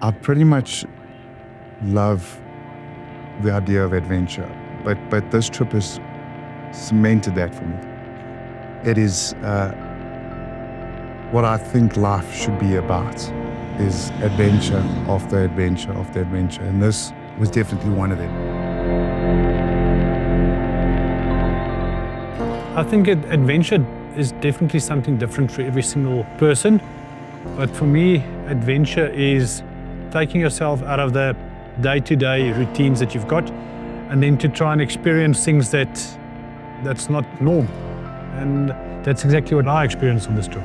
I pretty much love the idea of adventure, but this trip has cemented that for me. It is what I think life should be about, is adventure after adventure after adventure, and this was definitely one of them. I think adventure is definitely something different for every single person, but for me, adventure is taking yourself out of the day-to-day routines that you've got, and then to try and experience things that's not norm. And that's exactly what I experienced on this trip.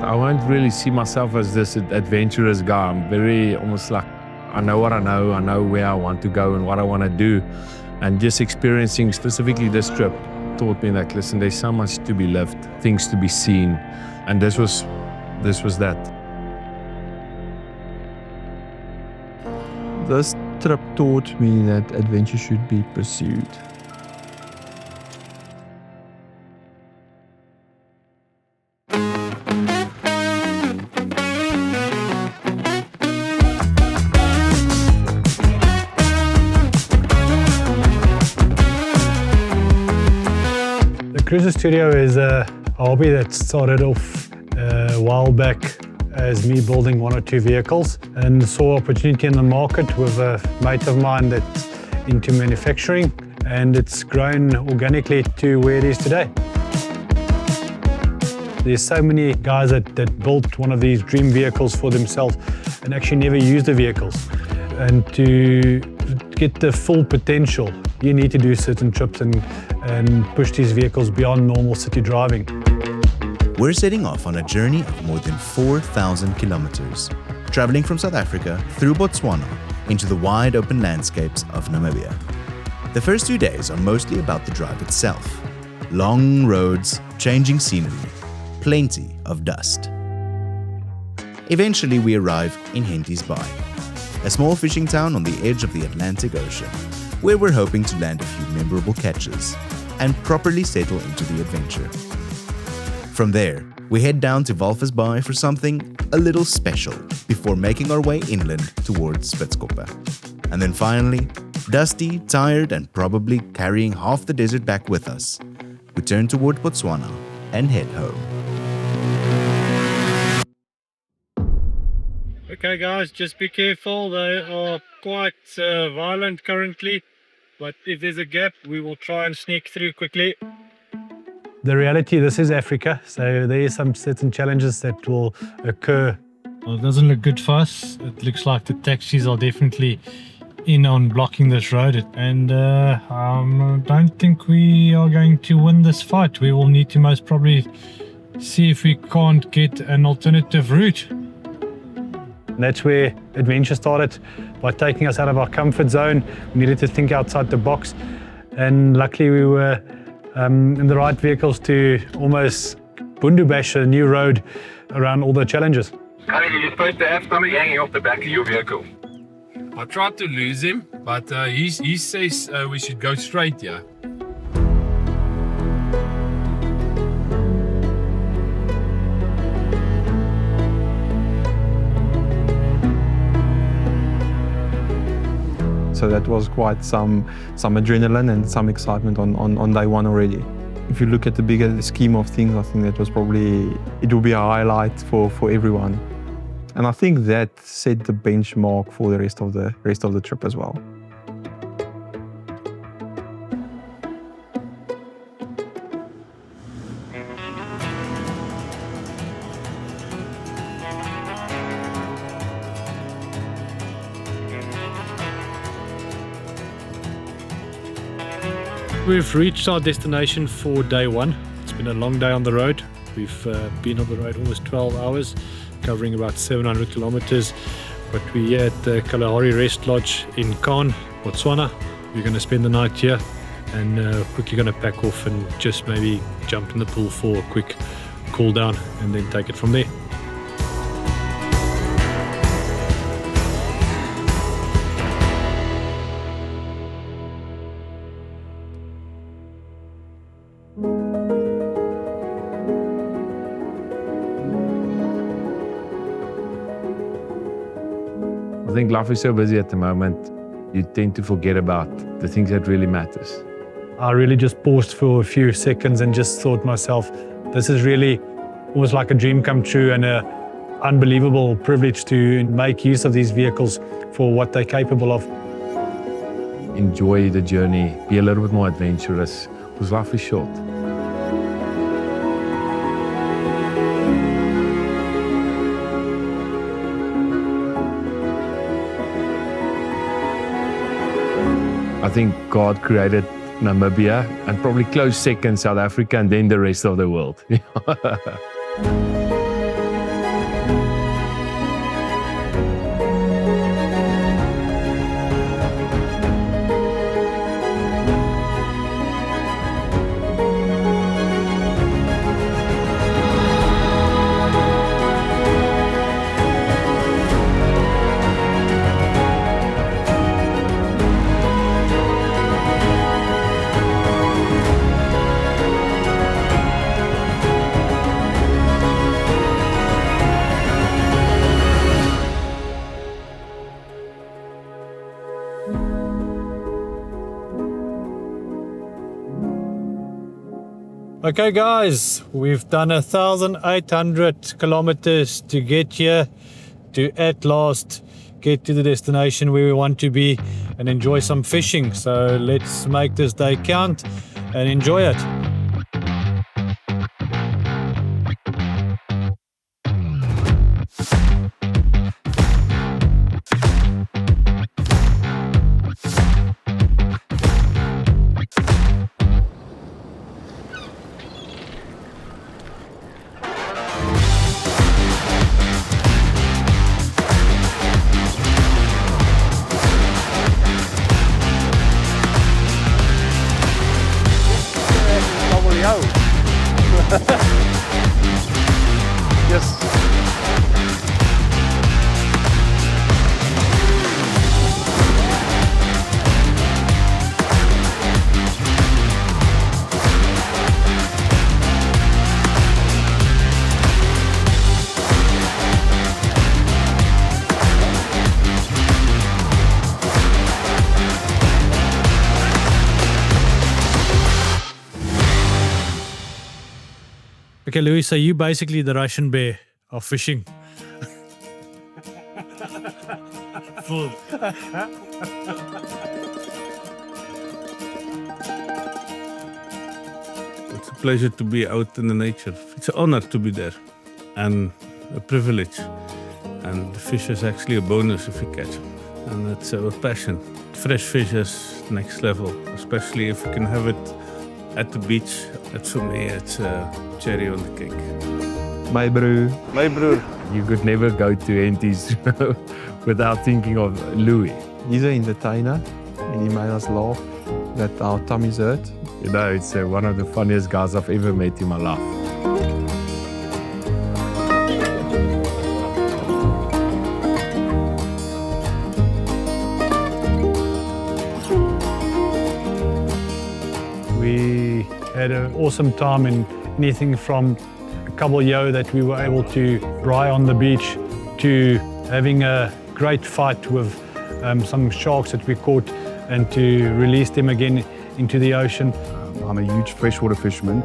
I won't really see myself as this adventurous guy. I'm very almost like, I know what I know where I want to go and what I want to do. And just experiencing specifically this trip taught me that, listen, there's so much to be lived, things to be seen. And this was that. This trip taught me that adventure should be pursued. The Cruiser Studio is a hobby that started off a while back as me building one or two vehicles, and saw opportunity in the market with a mate of mine that's into manufacturing, and it's grown organically to where it is today. There's so many guys that built one of these dream vehicles for themselves and actually never used the vehicles. And to get the full potential, you need to do certain trips and push these vehicles beyond normal city driving. We're setting off on a journey of more than 4,000 kilometers, traveling from South Africa through Botswana into the wide open landscapes of Namibia. The first 2 days are mostly about the drive itself. Long roads, changing scenery, plenty of dust. Eventually we arrive in Henties Bay, a small fishing town on the edge of the Atlantic Ocean, where we're hoping to land a few memorable catches and properly settle into the adventure. From there, we head down to Walvis Bay for something a little special before making our way inland towards Spitzkoppe. And then finally, dusty, tired, and probably carrying half the desert back with us, we turn toward Botswana and head home. Okay guys, just be careful, they are quite violent currently, but if there's a gap we will try and sneak through quickly. The reality, this is Africa, so there are some certain challenges that will occur. Well, it doesn't look good for us. It looks like the taxis are definitely in on blocking this road, and I don't think we are going to win this fight. We will need to most probably see if we can't get an alternative route. And that's where adventure started, by taking us out of our comfort zone. We needed to think outside the box, and luckily we were in the right vehicles to almost bundubash a new road around all the challenges. You're supposed to have something hanging off the back of your vehicle. I tried to lose him, but he says we should go straight, yeah. So that was quite some adrenaline and some excitement on day one already. If you look at the bigger scheme of things, I think that was probably, it will be a highlight for everyone. And I think that set the benchmark for the rest of the trip as well. We've reached our destination for day one. It's been a long day on the road. We've been on the road almost 12 hours, covering about 700 kilometers. But we're here at the Kalahari Rest Lodge in Khan, Botswana. We're going to spend the night here and quickly going to pack off and just maybe jump in the pool for a quick cool down and then take it from there. think life is so busy at the moment, you tend to forget about the things that really matters. I really just paused for a few seconds and just thought myself, this is really almost like a dream come true and an unbelievable privilege to make use of these vehicles for what they're capable of. Enjoy the journey, be a little bit more adventurous, because life is short. I think God created Namibia and probably close second South Africa and then the rest of the world. Okay guys, we've done 1,800 kilometers to get here, to at last get to the destination where we want to be and enjoy some fishing. So let's make this day count and enjoy it. Yes. Okay, Louis, so you basically the Russian bear of fishing. Full. It's a pleasure to be out in the nature. It's an honor to be there and a privilege. And the fish is actually a bonus if you catch them. And it's our passion. Fresh fish is next level, especially if you can have it at the beach. That's for me, it's a cherry on the cake. My brew. My broer. You could never go to Henties without thinking of Louis. He's an entertainer and he made us laugh that our tummies hurt. You know, it's one of the funniest guys I've ever met in my life. We had an awesome time in anything from a kabeljauw that we were able to dry on the beach to having a great fight with some sharks that we caught and to release them again into the ocean. I'm a huge freshwater fisherman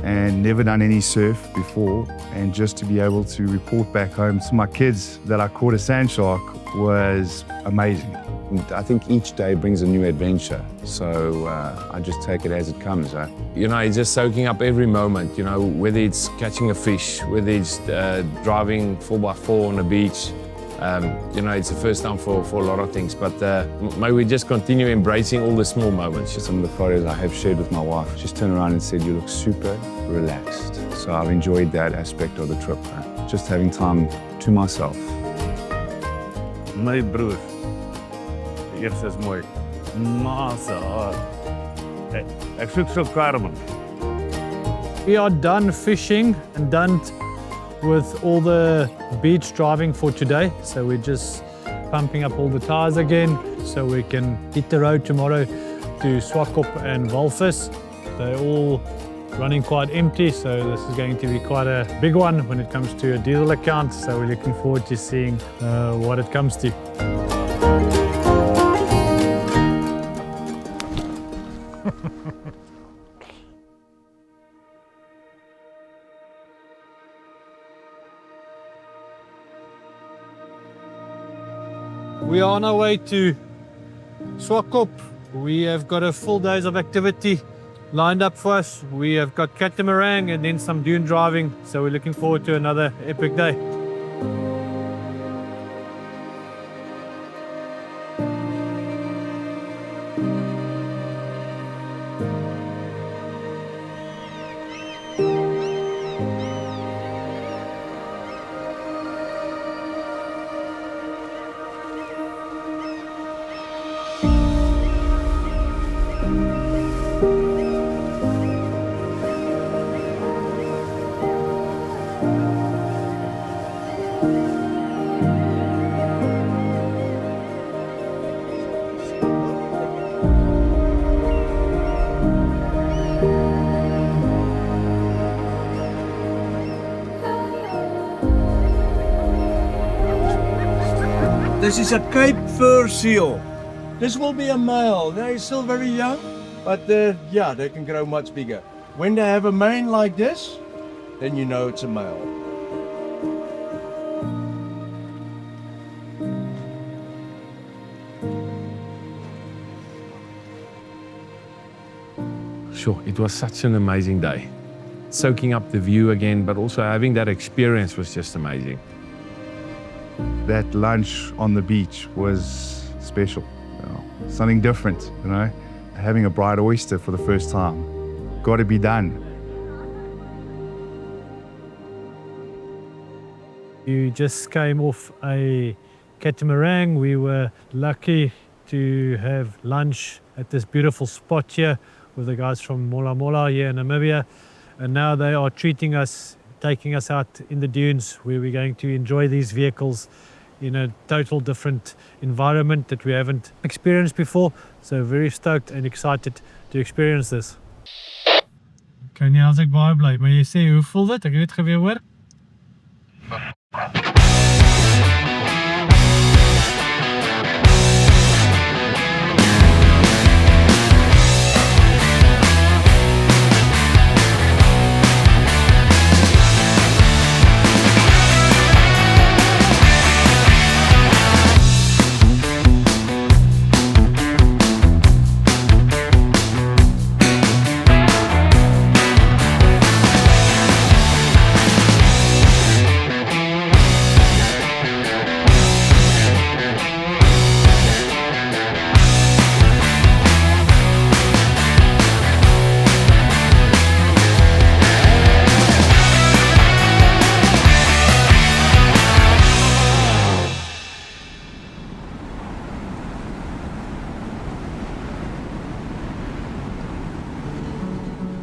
and never done any surf before, and just to be able to report back home to my kids that I caught a sand shark was amazing. I think each day brings a new adventure, so I just take it as it comes. You know, it's just soaking up every moment, you know, whether it's catching a fish, whether it's driving 4x4 on a beach. You know, it's the first time for a lot of things, but may we just continue embracing all the small moments. Some of the photos I have shared with my wife just turned around and said, you look super relaxed. So I've enjoyed that aspect of the trip, just having time to myself. My broer. Die eerste is mooi. Massa hard. Ek soek so karman. We are done fishing and done with all the beach driving for today. So we're just pumping up all the tires again so we can hit the road tomorrow to Spitzkoppe and Walvis. They're all running quite empty, so this is going to be quite a big one when it comes to a diesel account. So we're looking forward to seeing what it comes to. We are on our way to Spitzkoppe. We have got a full days of activity lined up for us. We have got catamaran and then some dune driving, so we're looking forward to another epic day. This is a Cape fur seal. This will be a male. They're still very young, but yeah, they can grow much bigger. When they have a mane like this, then you know it's a male. Sure, it was such an amazing day. Soaking up the view again, but also having that experience was just amazing. That lunch on the beach was special, something different, having a bright oyster for the first time. Got to be done. You just came off a catamaran. We were lucky to have lunch at this beautiful spot here with the guys from Mola Mola here in Namibia. And now they are treating us, taking us out in the dunes where we're going to enjoy these vehicles in a total different environment that we haven't experienced before. So very stoked and excited to experience this. Kan jy as ek baie bly, maar jy sê hoe voel dit? Ek het dit geweer hoor.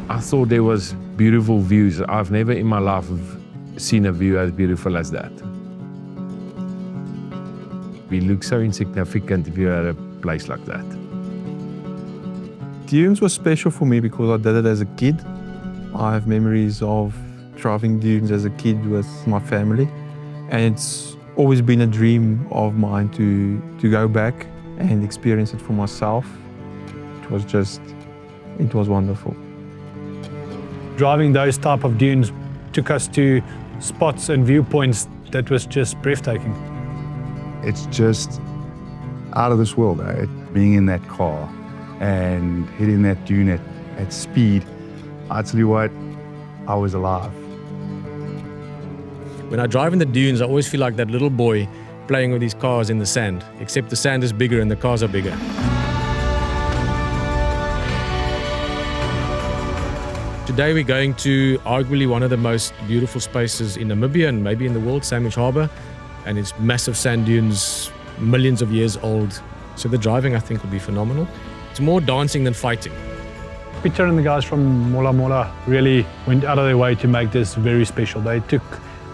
I thought there was beautiful views. I've never in my life seen a view as beautiful as that. We look so insignificant if you're at a place like that. Dunes was special for me because I did it as a kid. I have memories of driving dunes as a kid with my family, and it's always been a dream of mine to go back and experience it for myself. It was wonderful. Driving those type of dunes took us to spots and viewpoints that was just breathtaking. It's just out of this world, being in that car and hitting that dune at speed. I tell you what, I was alive. When I drive in the dunes, I always feel like that little boy playing with his cars in the sand, except the sand is bigger and the cars are bigger. Today we're going to arguably one of the most beautiful spaces in Namibia and maybe in the world, Sandwich Harbour. And it's massive sand dunes, millions of years old. So the driving, I think, will be phenomenal. It's more dancing than fighting. Peter and the guys from Mola Mola really went out of their way to make this very special. They took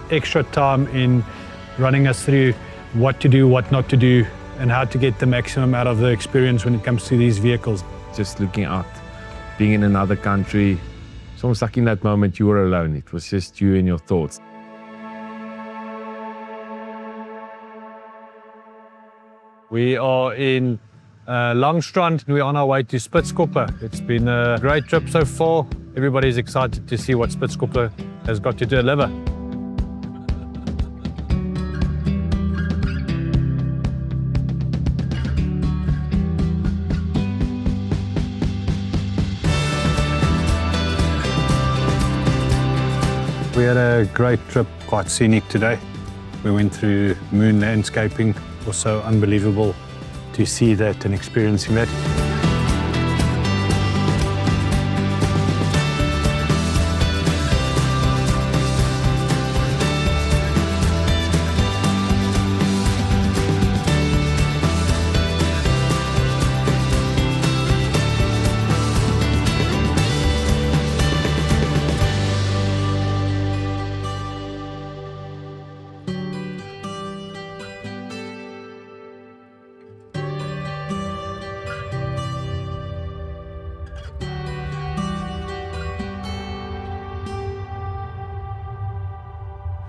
extra time in running us through what to do, what not to do, and how to get the maximum out of the experience when it comes to these vehicles. Just looking out, being in another country, it's almost like in that moment you were alone. It was just you and your thoughts. We are in Langstrand. We're on our way to Spitzkoppe. It's been a great trip so far. Everybody's excited to see what Spitzkoppe has got to deliver. We had a great trip, quite scenic today. We went through moon landscaping. It was so unbelievable to see that and experiencing that.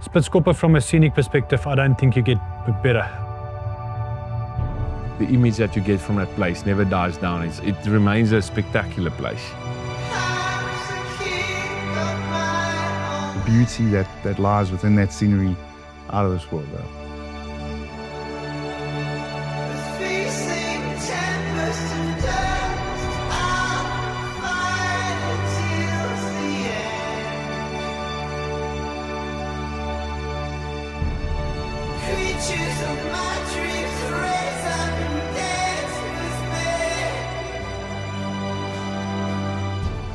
Spitzkoppe, from a scenic perspective, I don't think you get better. The image that you get from that place never dies down. It remains a spectacular place. The beauty that lies within that scenery, out of this world, though.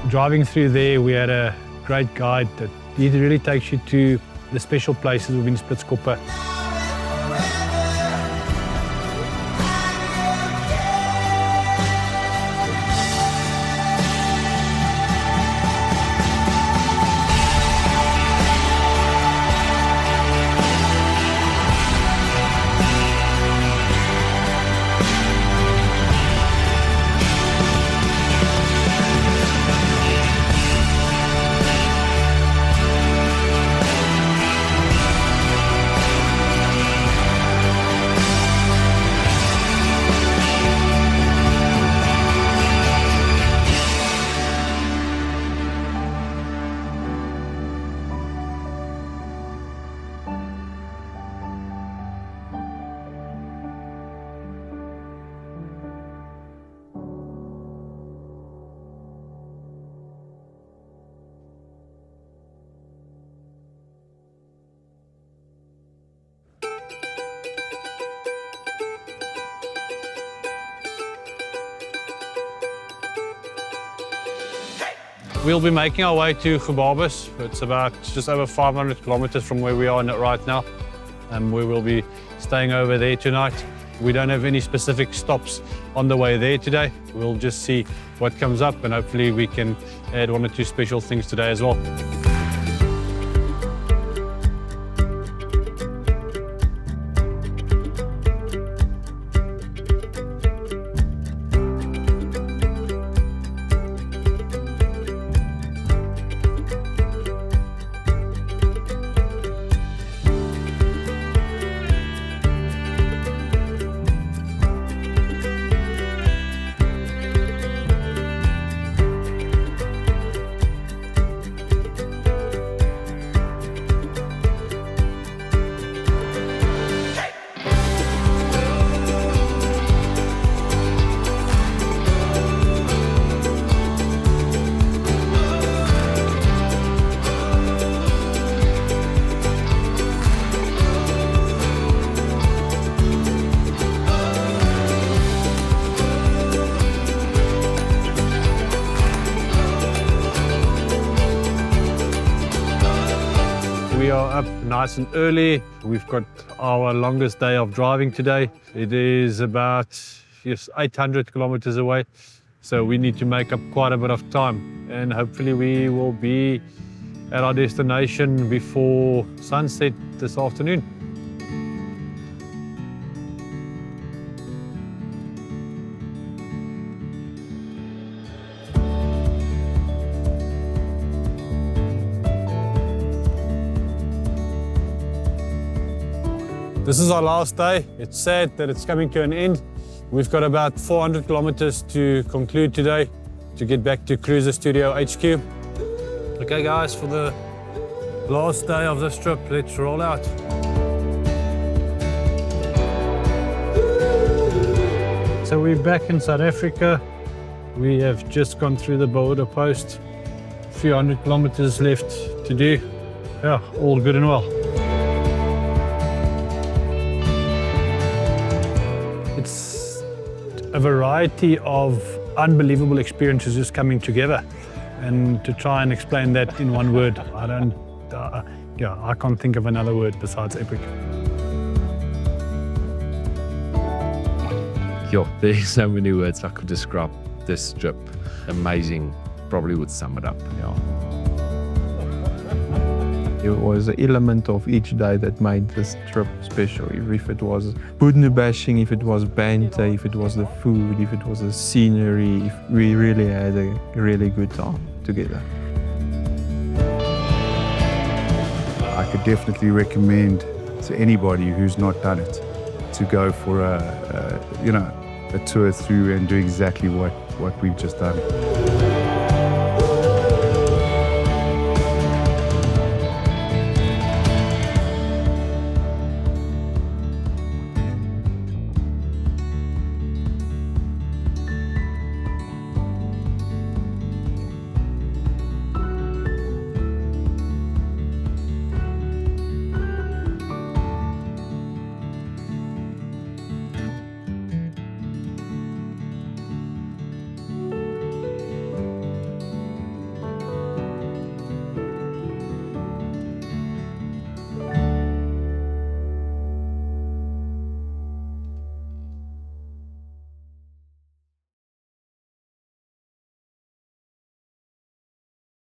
Driving through there, we had a great guide that he really takes you to the special places within Spitzkoppe. We'll be making our way to Gebabes. It's about just over 500 kilometers from where we are right now. And we will be staying over there tonight. We don't have any specific stops on the way there today. We'll just see what comes up, and hopefully we can add one or two special things today as well. We are up nice and early. We've got our longest day of driving today. It is about 800 kilometers away. So we need to make up quite a bit of time, and hopefully we will be at our destination before sunset this afternoon. This is our last day. It's sad that it's coming to an end. We've got about 400 kilometers to conclude today to get back to Cruiser Studio HQ. Okay guys, for the last day of this trip, let's roll out. So we're back in South Africa. We have just gone through the border post. A few hundred kilometers left to do. Yeah, all good and well. It's a variety of unbelievable experiences just coming together. And to try and explain that in one word, I can't think of another word besides epic. Yo, there's so many words I could describe this trip. Amazing, probably would sum it up. Yeah. It was an element of each day that made this trip special. If it was Budnu bashing, if it was banter, if it was the food, if it was the scenery, if we really had a really good time together. I could definitely recommend to anybody who's not done it to go for a tour through and do exactly what we've just done.